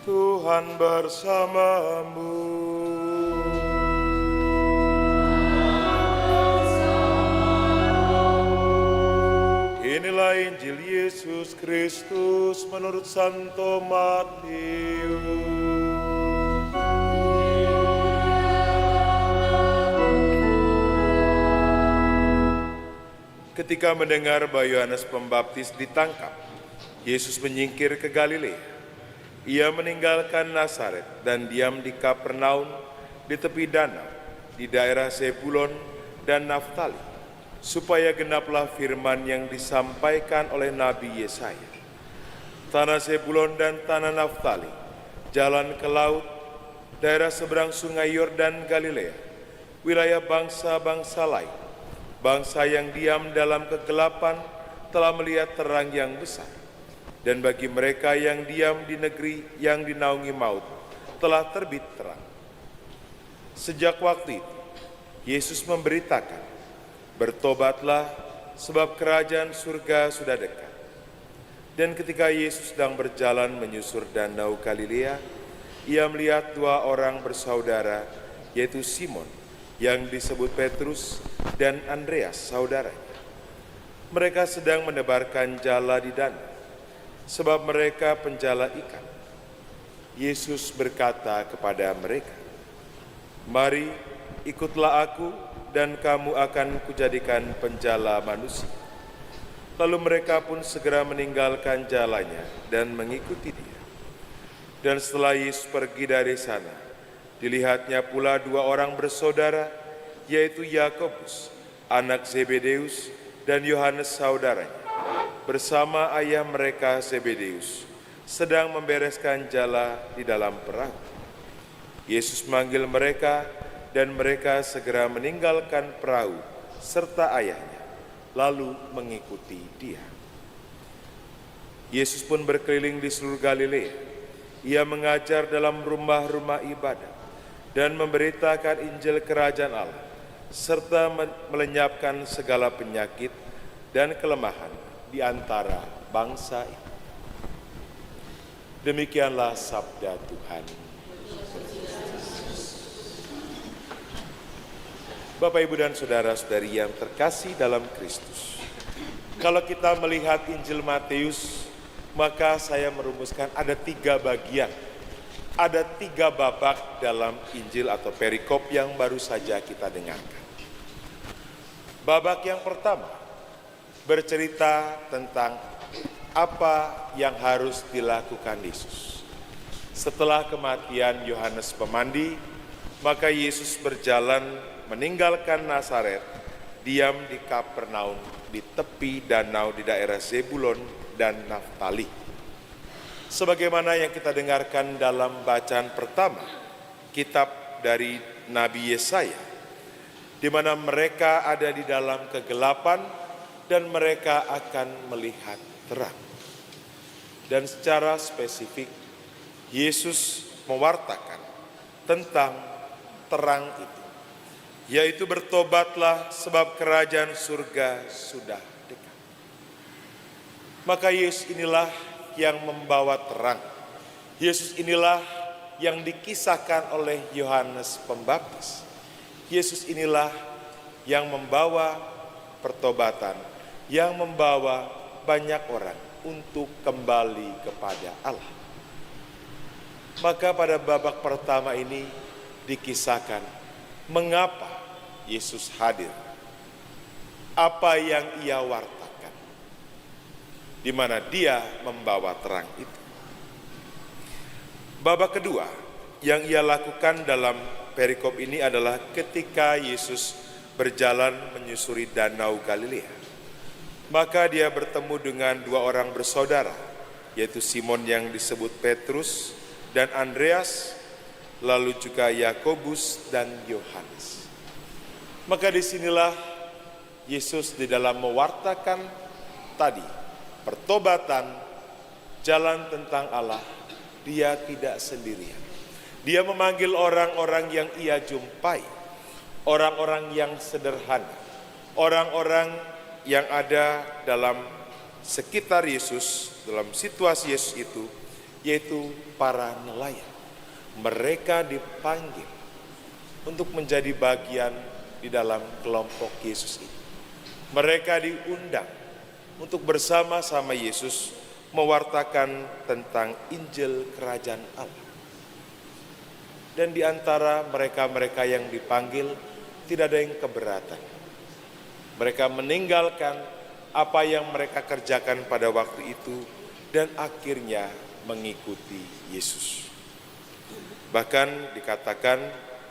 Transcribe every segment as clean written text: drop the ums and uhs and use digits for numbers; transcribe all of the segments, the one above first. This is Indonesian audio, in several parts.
Tuhan bersamamu. Inilah Injil Yesus Kristus menurut Santo Matius. Ketika mendengar bahwa Yohanes Pembaptis ditangkap, Yesus menyingkir ke Galilea. Ia meninggalkan Nazaret dan diam di Kapernaum di tepi danau, di daerah Zebulon dan Naftali, supaya genaplah firman yang disampaikan oleh Nabi Yesaya. Tanah Zebulon dan tanah Naftali, jalan ke laut, daerah seberang sungai Yordan Galilea, wilayah bangsa-bangsa lain. Bangsa yang diam dalam kegelapan telah melihat terang yang besar. Dan bagi mereka yang diam di negeri yang dinaungi maut, telah terbit terang. Sejak waktu itu, Yesus memberitakan, "Bertobatlah, sebab kerajaan surga sudah dekat." Dan ketika Yesus sedang berjalan menyusur danau Galilea, ia melihat dua orang bersaudara, yaitu Simon, yang disebut Petrus, dan Andreas, saudaranya. Mereka sedang menebarkan jala di danau, sebab mereka penjala ikan. Yesus berkata kepada mereka, "Mari, ikutlah aku, dan kamu akan kujadikan penjala manusia." Lalu mereka pun segera meninggalkan jalannya dan mengikuti dia. Dan setelah Yesus pergi dari sana, dilihatnya pula dua orang bersaudara, yaitu Yakobus, anak Zebedeus, dan Yohanes saudaranya, bersama ayah mereka Zebedeus, sedang membereskan jala di dalam perahu. Yesus memanggil mereka, dan mereka segera meninggalkan perahu serta ayahnya, lalu mengikuti dia. Yesus pun berkeliling di seluruh Galilea. Ia mengajar dalam rumah-rumah ibadat dan memberitakan Injil Kerajaan Allah, serta melenyapkan segala penyakit dan kelemahan di antara bangsa itu. Demikianlah sabda Tuhan. Bapak, Ibu, dan saudara-saudari yang terkasih dalam Kristus, kalau kita melihat Injil Matius, maka saya merumuskan ada 3 bagian. Ada 3 babak dalam Injil atau perikop yang baru saja kita dengarkan. Babak yang pertama bercerita tentang apa yang harus dilakukan Yesus. Setelah kematian Yohanes Pemandi, maka Yesus berjalan meninggalkan Nazaret, diam di Kapernaum di tepi danau di daerah Zebulon dan Naftali. Sebagaimana yang kita dengarkan dalam bacaan pertama, kitab dari Nabi Yesaya, di mana mereka ada di dalam kegelapan dan mereka akan melihat terang. Dan secara spesifik, Yesus mewartakan tentang terang itu, yaitu bertobatlah sebab kerajaan surga sudah dekat. Maka Yesus inilah yang membawa terang. Yesus inilah yang dikisahkan oleh Yohanes Pembaptis. Yesus inilah yang membawa pertobatan, yang membawa banyak orang untuk kembali kepada Allah. Maka pada babak pertama ini dikisahkan mengapa Yesus hadir, apa yang ia wartakan, di mana dia membawa terang itu. Babak kedua yang ia lakukan dalam perikop ini adalah ketika Yesus berjalan menyusuri danau Galilea. Maka dia bertemu dengan 2 orang bersaudara, yaitu Simon yang disebut Petrus dan Andreas, lalu juga Yakobus dan Yohanes. Maka disinilah Yesus di dalam mewartakan tadi pertobatan, jalan tentang Allah, dia tidak sendirian. Dia memanggil orang-orang yang ia jumpai, orang-orang yang sederhana, orang-orang yang ada dalam sekitar Yesus, dalam situasi Yesus itu, yaitu para nelayan. Mereka dipanggil untuk menjadi bagian di dalam kelompok Yesus ini. Mereka diundang untuk bersama-sama Yesus mewartakan tentang Injil Kerajaan Allah. Dan di antara mereka-mereka yang dipanggil, tidak ada yang keberatan. Mereka meninggalkan apa yang mereka kerjakan pada waktu itu dan akhirnya mengikuti Yesus. Bahkan dikatakan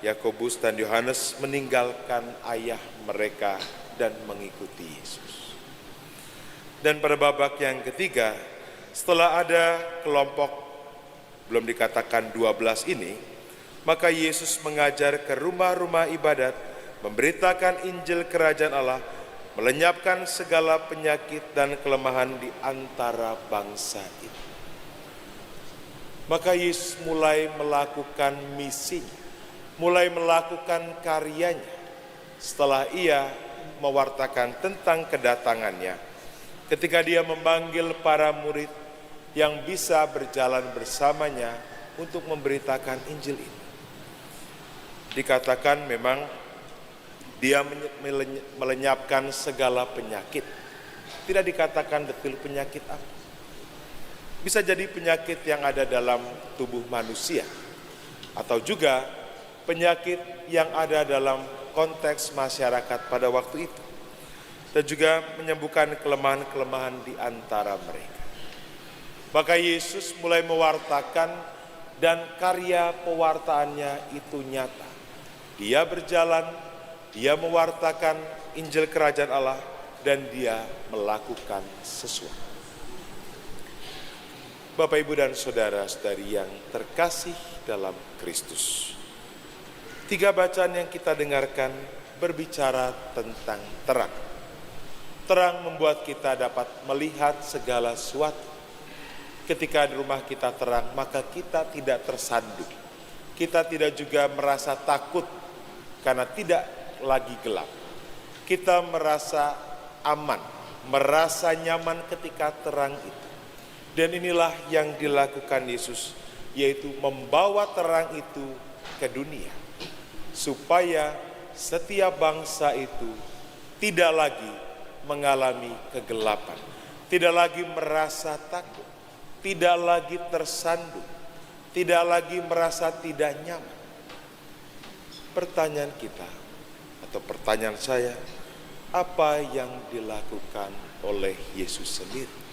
Yakobus dan Yohanes meninggalkan ayah mereka dan mengikuti Yesus. Dan pada babak yang ketiga, setelah ada kelompok belum dikatakan 12 ini, maka Yesus mengajar ke rumah-rumah ibadat, memberitakan Injil Kerajaan Allah, melenyapkan segala penyakit dan kelemahan di antara bangsa itu. Maka Yesus mulai melakukan misinya, mulai melakukan karyanya setelah ia mewartakan tentang kedatangannya, ketika dia memanggil para murid yang bisa berjalan bersamanya untuk memberitakan Injil ini. Dikatakan memang dia melenyapkan segala penyakit. Tidak dikatakan detail penyakit apa. Bisa jadi penyakit yang ada dalam tubuh manusia, atau juga penyakit yang ada dalam konteks masyarakat pada waktu itu, dan juga menyembuhkan kelemahan-kelemahan di antara mereka. Maka Yesus mulai mewartakan, dan karya pewartaannya itu nyata. Dia berjalan, dia mewartakan Injil Kerajaan Allah, dan dia melakukan sesuatu. Bapak, Ibu, dan saudara-saudari yang terkasih dalam Kristus. 3 bacaan yang kita dengarkan berbicara tentang terang. Terang membuat kita dapat melihat segala sesuatu. Ketika di rumah kita terang, maka kita tidak tersandung. Kita tidak juga merasa takut karena tidak lagi gelap. Kita merasa aman, merasa nyaman ketika terang itu. Dan inilah yang dilakukan Yesus, yaitu membawa terang itu ke dunia, supaya setiap bangsa itu tidak lagi mengalami kegelapan, tidak lagi merasa takut, tidak lagi tersandung, tidak lagi merasa tidak nyaman. Pertanyaan kita, atau pertanyaan saya, apa yang dilakukan oleh Yesus sendiri?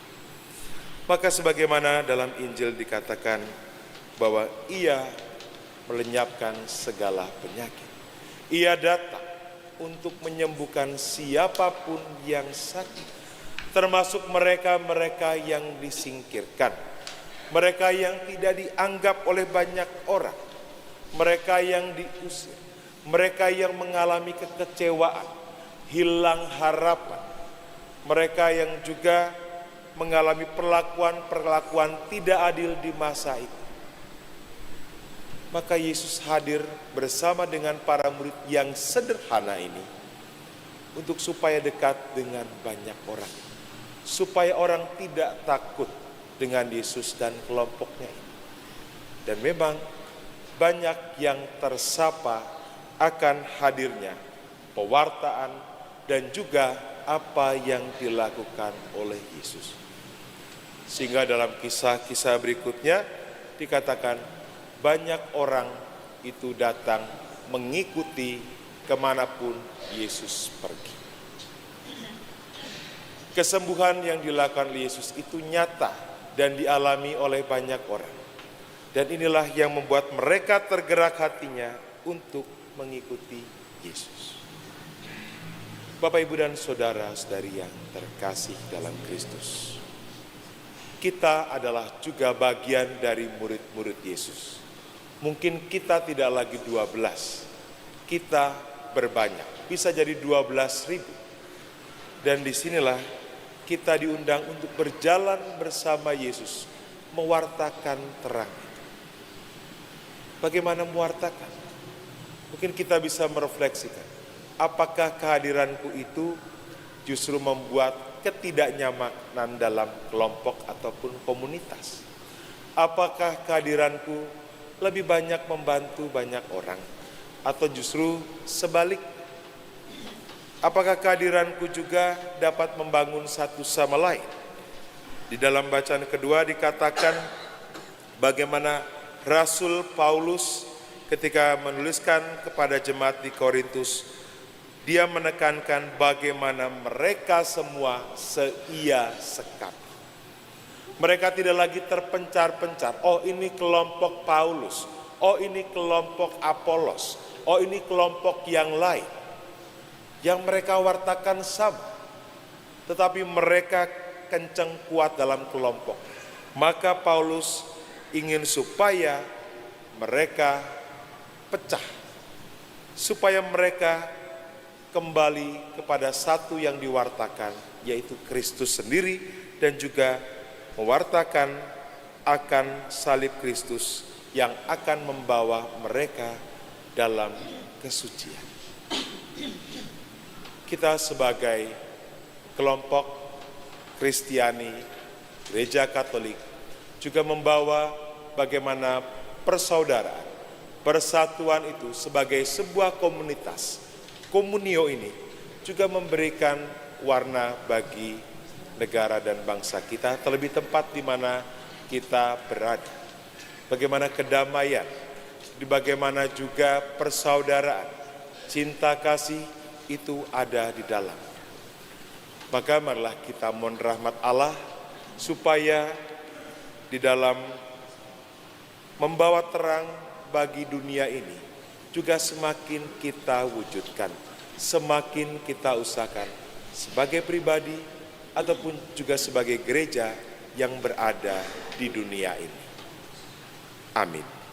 Maka sebagaimana dalam Injil dikatakan bahwa ia melenyapkan segala penyakit. Ia datang untuk menyembuhkan siapapun yang sakit, termasuk mereka-mereka yang disingkirkan, mereka yang tidak dianggap oleh banyak orang, mereka yang diusir, mereka yang mengalami kekecewaan, hilang harapan, mereka yang juga mengalami perlakuan tidak adil di masa itu. Maka Yesus hadir bersama dengan para murid yang sederhana ini untuk supaya dekat dengan banyak orang, supaya orang tidak takut dengan Yesus dan kelompoknya ini. Dan memang banyak yang tersapa akan hadirnya pewartaan dan juga apa yang dilakukan oleh Yesus. Sehingga dalam kisah-kisah berikutnya dikatakan banyak orang itu datang mengikuti kemanapun Yesus pergi. Kesembuhan yang dilakukan oleh Yesus itu nyata dan dialami oleh banyak orang. Dan inilah yang membuat mereka tergerak hatinya untuk mengikuti Yesus. Bapak, Ibu, dan saudara-saudari yang terkasih dalam Kristus. Kita adalah juga bagian dari murid-murid Yesus. Mungkin kita tidak lagi 12, kita berbanyak, bisa jadi 12.000. Dan disinilah kita diundang untuk berjalan bersama Yesus, mewartakan terang. Bagaimana mewartakan? Mungkin kita bisa merefleksikan, apakah kehadiranku itu justru membuat ketidaknyamanan dalam kelompok ataupun komunitas? Apakah kehadiranku lebih banyak membantu banyak orang, atau justru sebalik? Apakah kehadiranku juga dapat membangun satu sama lain? Di dalam bacaan kedua dikatakan bagaimana Rasul Paulus ketika menuliskan kepada jemaat di Korintus, dia menekankan bagaimana mereka semua seia sekap. Mereka tidak lagi terpencar-pencar. Oh, ini kelompok Paulus. Oh, ini kelompok Apolos. Oh, ini kelompok yang lain. Yang mereka wartakan sama. Tetapi mereka kencang kuat dalam kelompok. Maka Paulus ingin supaya mereka pecah. Supaya mereka kembali kepada satu yang diwartakan, yaitu Kristus sendiri, dan juga mewartakan akan salib Kristus yang akan membawa mereka dalam kesucian. Kita sebagai kelompok Kristiani, Gereja Katolik, juga membawa bagaimana persaudaraan, persatuan itu sebagai sebuah komunitas. Komunio ini juga memberikan warna bagi negara dan bangsa kita, terlebih tempat di mana kita berada. Bagaimana kedamaian, bagaimana juga persaudaraan, cinta kasih itu ada di dalam. Maka marilah kita mohon rahmat Allah supaya di dalam membawa terang bagi dunia ini juga semakin kita wujudkan, semakin kita usahakan sebagai pribadi ataupun juga sebagai gereja yang berada di dunia ini. Amin.